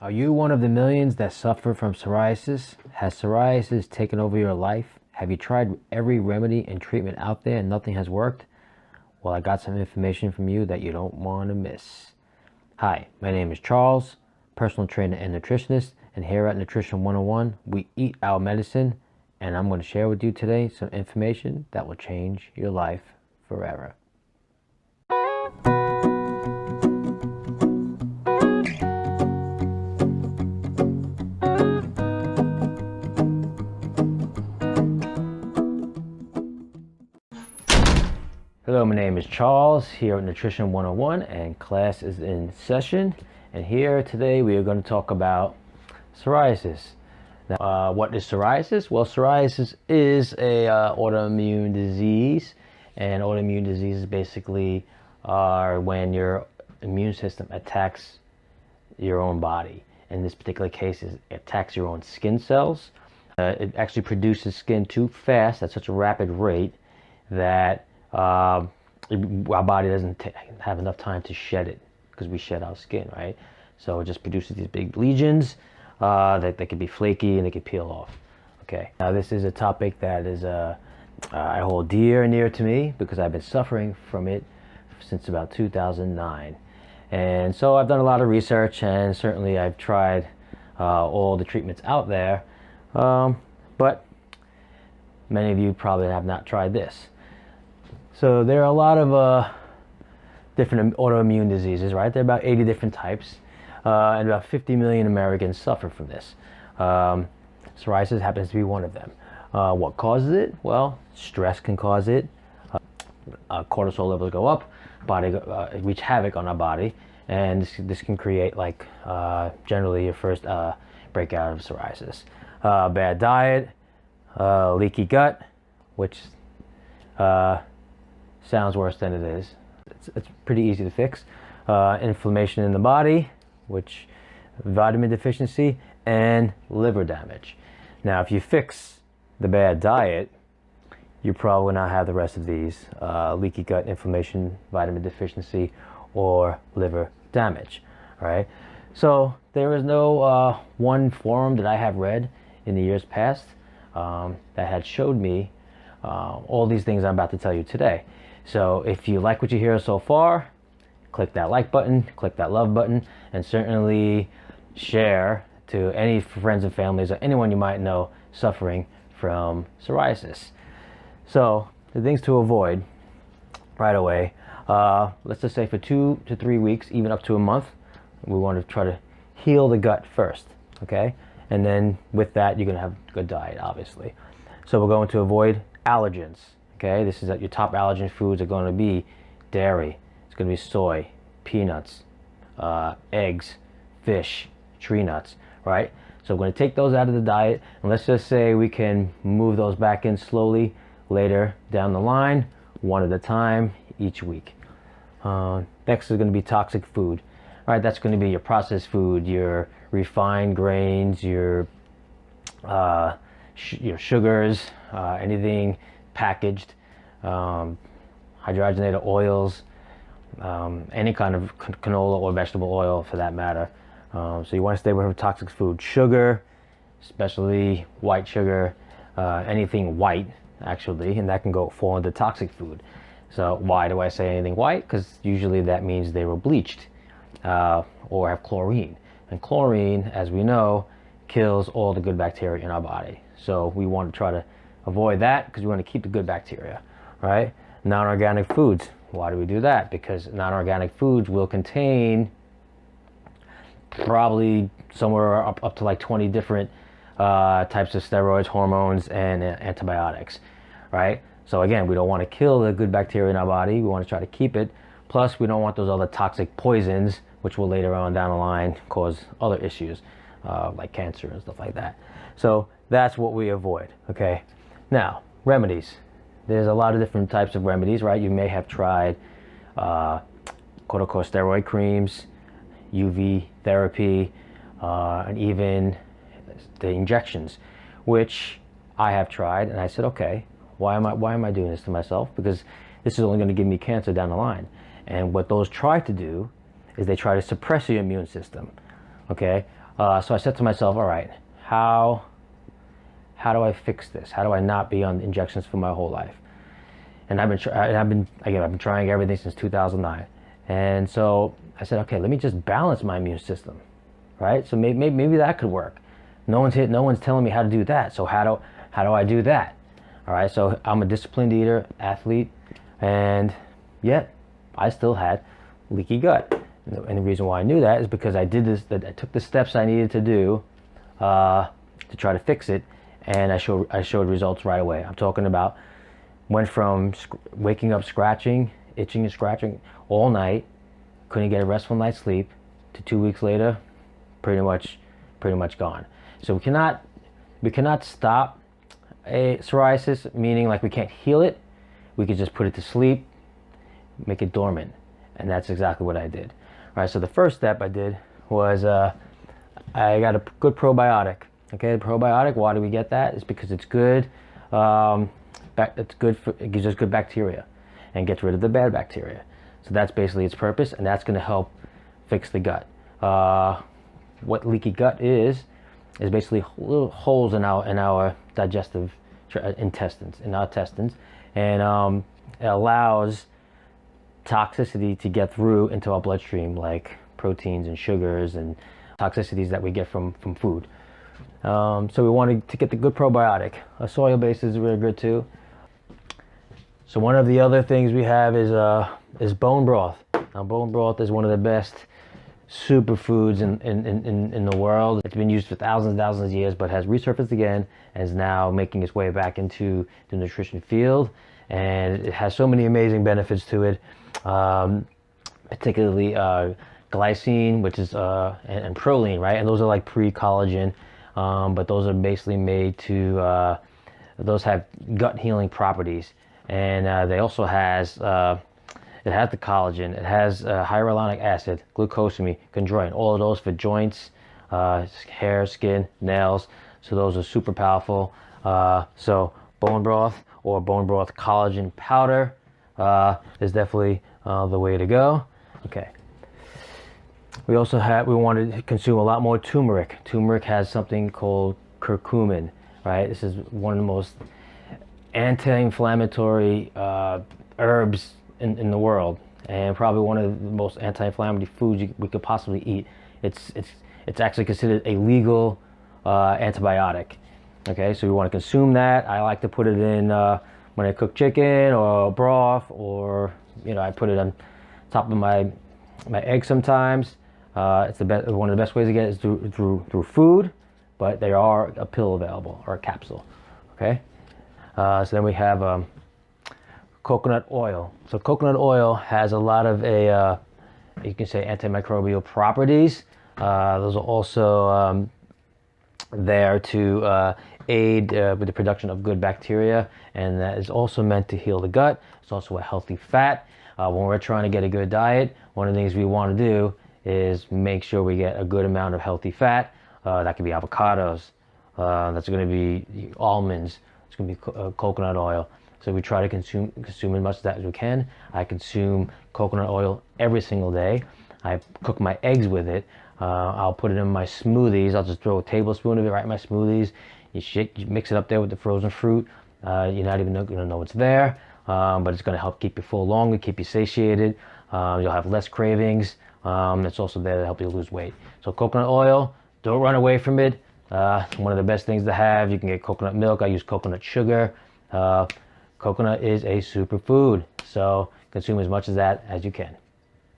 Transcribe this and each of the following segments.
Are you one of the millions that suffer from psoriasis? Has psoriasis taken over your life? Have you tried every remedy and treatment out there and nothing has worked? Well, I got some information from you that you don't want to miss. Hi, my name is Charles, personal trainer and nutritionist, and here at Nutrition 101, we eat our medicine, and I'm going to share with you today some information that will change your life forever. Hello, my name is Charles here at Nutrition 101 and class is in session. And here today we are going to talk about psoriasis. Now, what is psoriasis? Well, psoriasis is a autoimmune disease, and autoimmune diseases basically are when your immune system attacks your own body. In this particular case, it attacks your own skin cells. It actually produces skin too fast at such a rapid rate that our body doesn't have enough time to shed it, because we shed our skin, right? So it just produces these big lesions that they can be flaky and they can peel off. Okay, now this is a topic that is I hold dear and near to me because I've been suffering from it since about 2009. And so I've done a lot of research, and certainly I've tried all the treatments out there, but many of you probably have not tried this. So there are a lot of different autoimmune diseases, right? There are about 80 different types, and about 50 million Americans suffer from this. Psoriasis happens to be one of them. What causes it? Well, stress can cause it. Cortisol levels go up, body wreak havoc on our body, and this can create generally your first breakout of psoriasis. Bad diet, leaky gut, which sounds worse than it is. It's pretty easy to fix. Inflammation in the body, which vitamin deficiency, and liver damage. Now, if you fix the bad diet, you probably will not have the rest of these: leaky gut, inflammation, vitamin deficiency, or liver damage. All right. So there is no one forum that I have read in the years past that had showed me all these things I'm about to tell you today. So if you like what you hear so far, click that like button, click that love button, and certainly share to any friends and families or anyone you might know suffering from psoriasis. So the things to avoid right away, let's just say for 2 to 3 weeks, even up to a month, we want to try to heal the gut first, okay? And then with that, you're going to have a good diet, obviously. So we're going to avoid allergens. Okay, this is that your top allergen foods are going to be dairy, it's going to be soy, peanuts, eggs, fish, tree nuts, right? So we're going to take those out of the diet, and let's just say we can move those back in slowly later down the line, one at a time, each week. Next is going to be toxic food. All right, that's going to be your processed food, your refined grains, your sugars, anything packaged, hydrogenated oils, any kind of canola or vegetable oil for that matter. So you want to stay away from toxic food. Sugar, especially white sugar, anything white actually, and that can fall into toxic food. So why do I say anything white? Because usually that means they were bleached or have chlorine. And chlorine, as we know, kills all the good bacteria in our body. So we want to try to avoid that because we want to keep the good bacteria, right? Non-organic foods. Why do we do that? Because non-organic foods will contain probably somewhere up to like 20 different types of steroids, hormones, and antibiotics, right? So again, we don't want to kill the good bacteria in our body. We want to try to keep it. Plus, we don't want those other toxic poisons, which will later on down the line cause other issues like cancer and stuff like that. So that's what we avoid, okay? Now, remedies. There's a lot of different types of remedies, right? You may have tried corticosteroid creams, UV therapy, and even the injections, which I have tried, and I said, okay, why am I doing this to myself? Because this is only going to give me cancer down the line. And what those try to do is they try to suppress your immune system. Okay, So I said to myself, all right, how do I fix this? How do I not be on injections for my whole life? And I've been trying everything since 2009. And so I said, okay, let me just balance my immune system, right? So maybe that could work. No one's telling me how to do that. So how do I do that? All right. So I'm a disciplined eater, athlete, and yet I still had leaky gut. And the reason why I knew that is because I took the steps I needed to do to try to fix it, and I showed results right away. I'm talking about went from waking up scratching, itching and scratching all night, couldn't get a restful night's sleep, to 2 weeks later, pretty much gone. So we cannot stop a psoriasis, meaning like we can't heal it. We could just put it to sleep, make it dormant, and that's exactly what I did. All right, so the first step I did was I got a good probiotic. Okay, the probiotic. Why do we get that? It's because it's good. It gives us good bacteria and gets rid of the bad bacteria. So that's basically its purpose, and that's going to help fix the gut. What leaky gut is basically little holes in our digestive intestines, and it allows toxicity to get through into our bloodstream, like proteins and sugars and toxicities that we get from food. So we wanted to get the good probiotic. A soil base is really good too. So one of the other things we have is bone broth. Now, bone broth is one of the best superfoods in the world. It's been used for thousands of years, but has resurfaced again and is now making its way back into the nutrition field. And it has so many amazing benefits to it, particularly glycine, which is and proline, right? And those are like pre-collagen, but those are basically made to those have gut healing properties. And they also it has the collagen, it has hyaluronic acid, glucosamine, chondroitin, all of those for joints, hair, skin, nails. So those are super powerful. So bone broth or bone broth collagen powder is definitely the way to go. Okay. We wanted to consume a lot more turmeric. Turmeric has something called curcumin, right? This is one of the most anti-inflammatory herbs in the world, and probably one of the most anti-inflammatory foods we could possibly eat. It's actually considered a legal antibiotic. Okay, so we want to consume that. I like to put it in when I cook chicken or broth, or I put it on top of my egg sometimes. It's one of the best ways to get it is through food, but there are a pill available or a capsule. Okay. So then we have coconut oil. So coconut oil has a lot of you can say antimicrobial properties. Those are also there to aid with the production of good bacteria, and that is also meant to heal the gut. It's also a healthy fat. When we're trying to get a good diet, one of the things we want to do is make sure we get a good amount of healthy fat. That could be avocados. That's going to be almonds. It's going to be coconut oil. So we try to consume as much of that as we can. I consume coconut oil every single day. I cook my eggs with it. I'll put it in my smoothies. I'll just throw a tablespoon of it right in my smoothies. You mix it up there with the frozen fruit. You're not even going to know it's there, but it's going to help keep you full longer, keep you satiated. You'll have less cravings. It's also there to help you lose weight. So coconut oil, don't run away from it. One of the best things to have. You can get coconut milk. I use coconut sugar. Coconut is a superfood, so consume as much of that as you can.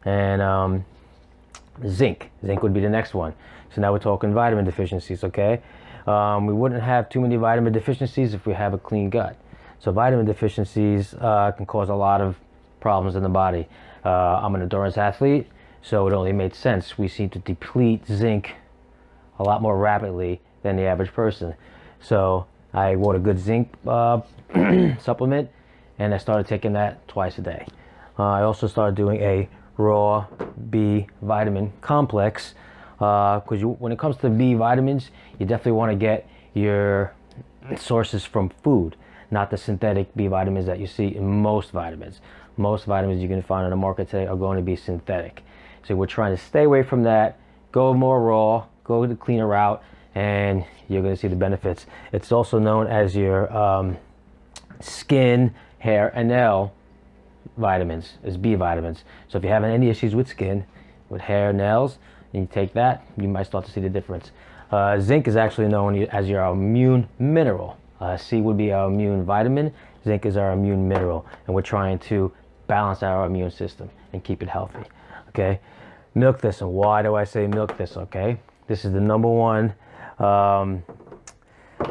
And zinc would be the next one. So now we're talking vitamin deficiencies. Okay, we wouldn't have too many vitamin deficiencies if we have a clean gut. So vitamin deficiencies can cause a lot of problems in the body. I'm an endurance athlete, so it only made sense. We seem to deplete zinc a lot more rapidly than the average person. So I bought a good zinc supplement, and I started taking that twice a day. I also started doing a raw B vitamin complex, because when it comes to B vitamins, you definitely want to get your sources from food, not the synthetic B vitamins that you see in most vitamins. Most vitamins you can find on the market today are going to be synthetic. So we're trying to stay away from that, go more raw, go the cleaner route, and you're going to see the benefits. It's also known as your skin, hair, and nail vitamins, as B vitamins. So if you're having any issues with skin, with hair, nails, and you take that, you might start to see the difference. Zinc is actually known as your immune mineral. C would be our immune vitamin. Zinc is our immune mineral, and we're trying to balance our immune system and keep it healthy. Okay, milk thistle. Why do I say milk thistle? Okay, this is the #1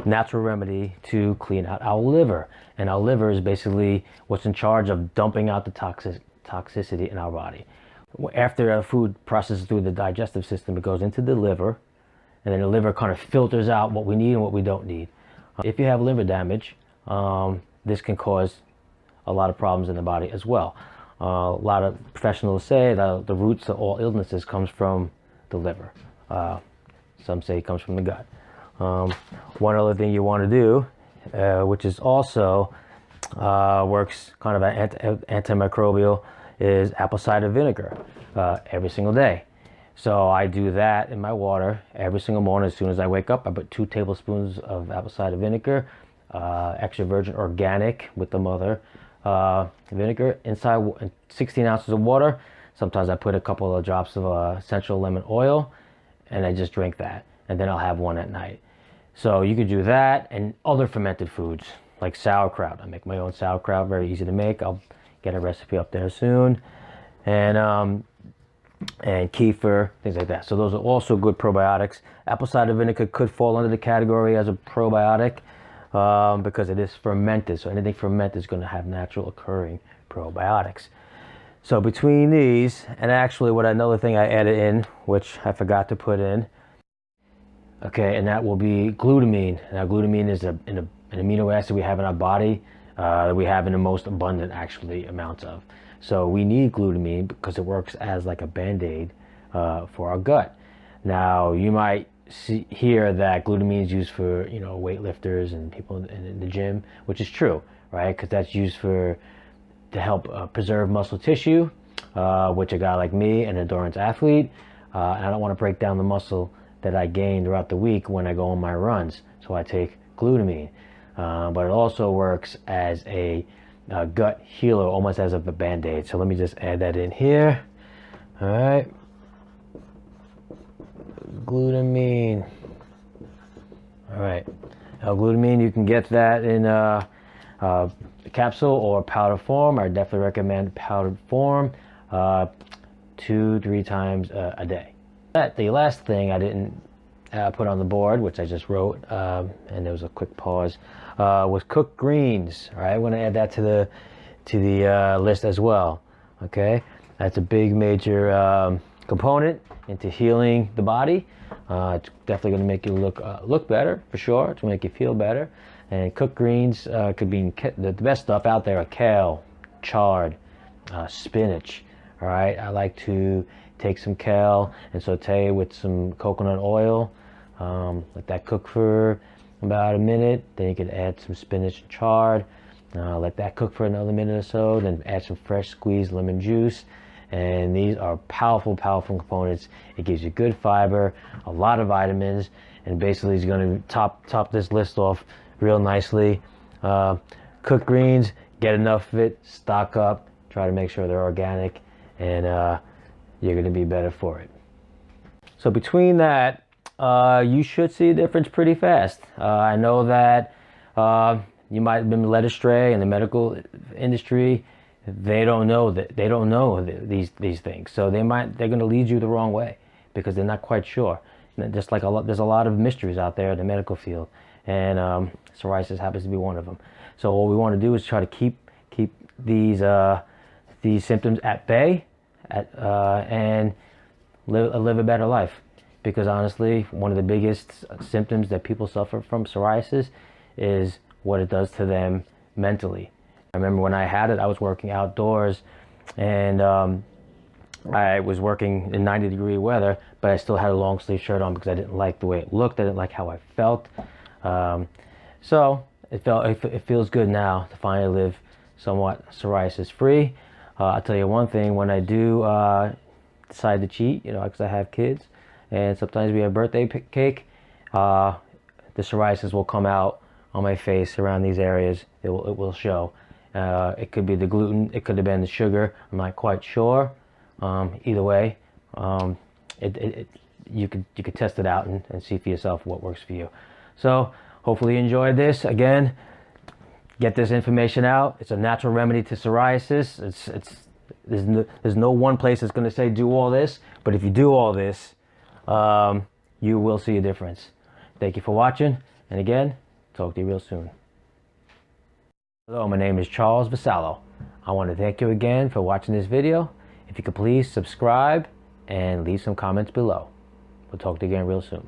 natural remedy to clean out our liver, and our liver is basically what's in charge of dumping out the toxicity in our body. After our food processes through the digestive system, it goes into the liver, and then the liver kind of filters out what we need and what we don't need. If you have liver damage, this can cause a lot of problems in the body as well. A lot of professionals say that the roots of all illnesses comes from the liver. Some say it comes from the gut. One other thing you want to do, which is also works kind of antimicrobial, is apple cider vinegar every single day. So I do that in my water every single morning. As soon as I wake up, I put 2 tablespoons of apple cider vinegar, extra virgin organic with the mother vinegar inside 16 ounces of water. Sometimes I put a couple of drops of essential lemon oil, and I just drink that, and then I'll have one at night. So you could do that, and other fermented foods like sauerkraut. I make my own sauerkraut, very easy to make. I'll get a recipe up there soon. And kefir, things like that. So those are also good probiotics. Apple cider vinegar could fall under the category as a probiotic because it is fermented. So anything fermented is going to have natural occurring probiotics. So between these, and actually another thing I added in, which I forgot to put in, okay, and that will be glutamine. Now glutamine is an amino acid we have in our body that we have in the most abundant actually amounts of. So we need glutamine because it works as like a band-aid for our gut. Now you might hear that glutamine is used for weightlifters and people in the gym, which is true, right? Because that's used to help preserve muscle tissue, which a guy like me, an endurance athlete, and I don't want to break down the muscle that I gain throughout the week when I go on my runs. So I take glutamine, but it also works as a gut healer, almost as a band-aid. So let me just add that in here. All right, glutamine. All right, now glutamine, you can get that in capsule or powder form. I definitely recommend powdered form, 2-3 times a day. The last thing I didn't put on the board, which I just wrote, and there was a quick pause, was cooked greens. All right, I want to add that to the list as well. Okay, that's a big major component into healing the body. It's definitely going to make you look better for sure. It's going to make you feel better. And cooked greens could be the best stuff out there: are kale, chard, spinach. All right, I like to take some kale and saute with some coconut oil. Let that cook for about a minute. Then you can add some spinach and chard. Let that cook for another minute or so. Then add some fresh squeezed lemon juice. And these are powerful, powerful components. It gives you good fiber, a lot of vitamins, and basically is going to top this list off real nicely. Cooked greens, get enough of it, stock up, try to make sure they're organic, and you're going to be better for it. So between that, you should see a difference pretty fast. I know that you might have been led astray in the medical industry. They don't know these things, so they're going to lead you the wrong way because they're not quite sure. And just like there's a lot of mysteries out there in the medical field, and psoriasis happens to be one of them. So what we want to do is try to keep these symptoms at bay, and live a better life. Because honestly, one of the biggest symptoms that people suffer from psoriasis is what it does to them mentally. I remember when I had it, I was working outdoors, and I was working in 90-degree weather, but I still had a long sleeve shirt on because I didn't like the way it looked. I didn't like how I felt. So it feels good now to finally live somewhat psoriasis free. I'll tell you one thing: when I do decide to cheat, because I have kids, and sometimes we have birthday cake, the psoriasis will come out on my face around these areas. It will show. It could be the gluten, it could have been the sugar, I'm not quite sure. Either way, you could test it out and see for yourself what works for you. So hopefully you enjoyed this. Again, get this information out. It's a natural remedy to psoriasis. There's no one place that's going to say do all this, but if you do all this, you will see a difference. Thank you for watching, and again, talk to you real soon. Hello, my name is Charles Vasallo. I want to thank you again for watching this video. If you could please subscribe and leave some comments below. We'll talk to you again real soon.